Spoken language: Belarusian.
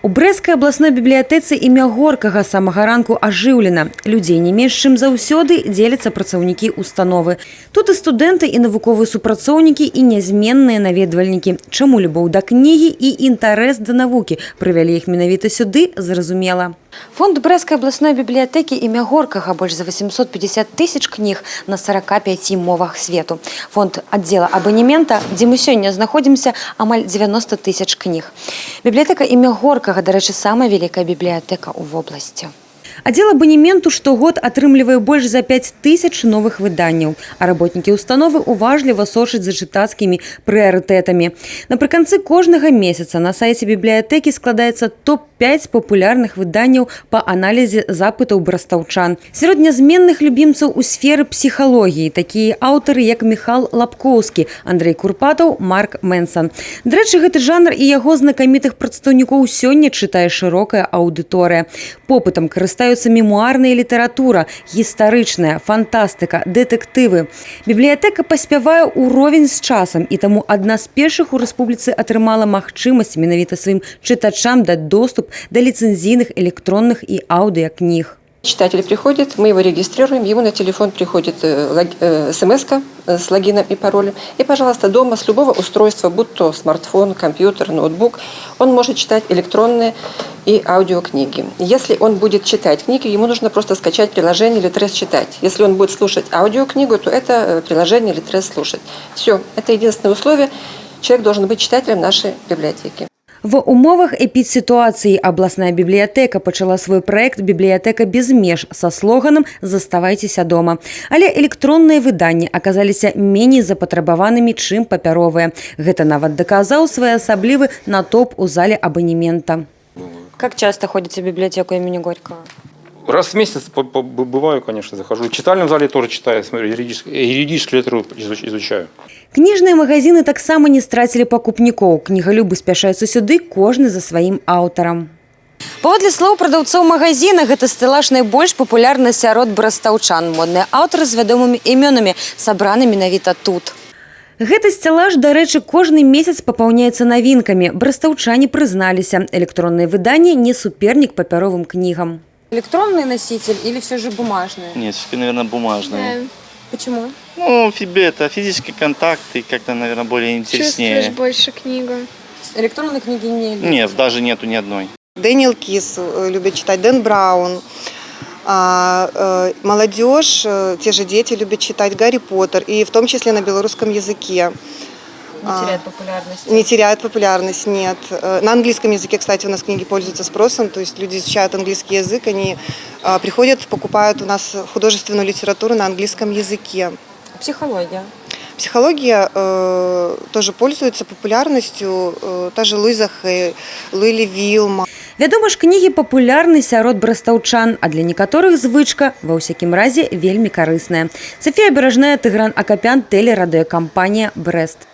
У Брэсцкай абласной бібліятэцы імя Горкага з самага ранку ажыўлена. Людзей не менш, чым заўсёды дзеляцца працаўнікі установы. Тут і студэнты, і навуковыя супрацоўнікі, і нязменныя наведвальнікі. Чаму любоў да кнігі і інтарэс да навукі прывялі іх менавіта сюды, зразумела. Фонд Брэсцкай абласной бібліятэкі імя Горкага больш за 850 тысяч кніг на 45 мовах свету. Фонд аддзела абанемента, дзе мы сёння знаходзімся, амаль 90 тысяч кніг. Бібліятэка імя Горкага, дарэчы, самая вялікая бібліятэка ў вобласці. Аддзел абанементу штогод атрымлівае больш за 5 тысяч новых выданняў, а работнікі установы уважліва сочаць за чытацкімі прыярытэтамі. Напрыканцы кожнага месяца на сайце бібліятэкі складаецца топ-5 папулярных выданняў па аналізе запытаў брастаўчан. Сярод нязменных любімцаў у сферы псіхалогіі такія аўтары, як Міхал Лапкоўскі, Андрэй Курпатаў, Марк Мэнсон. Дарэчы, гэты жанр і яго знакамітых прадстаўнікоў сёння чытае шырокая аўдыторыя. Попытам карыстаюцца мемуарная літаратура, гістарычная, фантастыка, дэтэктывы. Бібліятэка паспявае ўровень з часам, і таму адна з першых у рэспубліцы атрымала магчымасць менавіта сваім чытачам даць доступ да ліцэнзійных электронных і аўдыакніг. Читатель приходит, мы его регистрируем, ему на телефон приходит смс-ка с логином и паролем. И, пожалуйста, дома с любого устройства, будь то смартфон, компьютер, ноутбук, он может читать электронные и аудиокниги. Если он будет читать книги, ему нужно просто скачать приложение Литрес читать. Если он будет слушать аудиокнигу, то это приложение Литрес слушать. Все, это единственное условие. Человек должен быть читателем нашей библиотеки. В умовах эпідсітуацыі абласная бібліятэка пачала свой праект «Бібліятэка без меж» са слоганам «Заставайцеся дома». Але электронныя выданні аказаліся меней запатрабаванымі, чым папяровыя. Гэта нават даказаў своеасаблівы натоўп у зале абанемента. Как часто ходите в библиотеку имени Горького? Раз в месяц бываю, конечно, захожу. В читальном зале тоже читаю, смотрю, юридическую литературу изучаю. Кніжныя магазины таксама не страцілі пакупнікоў. Кнігалюбы спяшаюцца сюды, кожны за сваім аўтарам. Паводле слоў прадаўцоў магазина, гэта стэлаж найбольш папулярны сярод брастаўчан. Модныя аўтары з вядомымі імёнамі сабраны менавіта тут. Гэты стэлаж, дарэчы, кожны месяц папаўняецца навінкамі. Брастаўчане прызналіся, электронныя выданні не супернік папяровым кнігам. Электронный носитель или все же бумажный? Нет, все-таки, наверное, бумажный. Да. Почему? Ну, это физический контакт и как-то, наверное, более интереснее. Чувствуешь больше книгу. Электронной книги не любишь? Нет, даже нету ни одной. Дэниел Кис любит читать, Дэн Браун. Молодежь, те же дети любят читать Гарри Поттер, и в том числе на белорусском языке. Не теряет популярность? Не теряет популярность, нет. На английском языке, кстати, у нас книги пользуются спросом, то есть люди изучают английский язык, они приходят, покупают у нас художественную литературу на английском языке. Психология? Психология тоже пользуется популярностью, та же Луиза Хэй, Луэлі Вілма. Вядома ж, кнігі папулярны сярод брастаўчан, а для некаторых звычка, ва ўсякім разе, вельмі карысная. Софія Бережная, Тыгран Акапян, тэлерадыёкампанія «Брэст».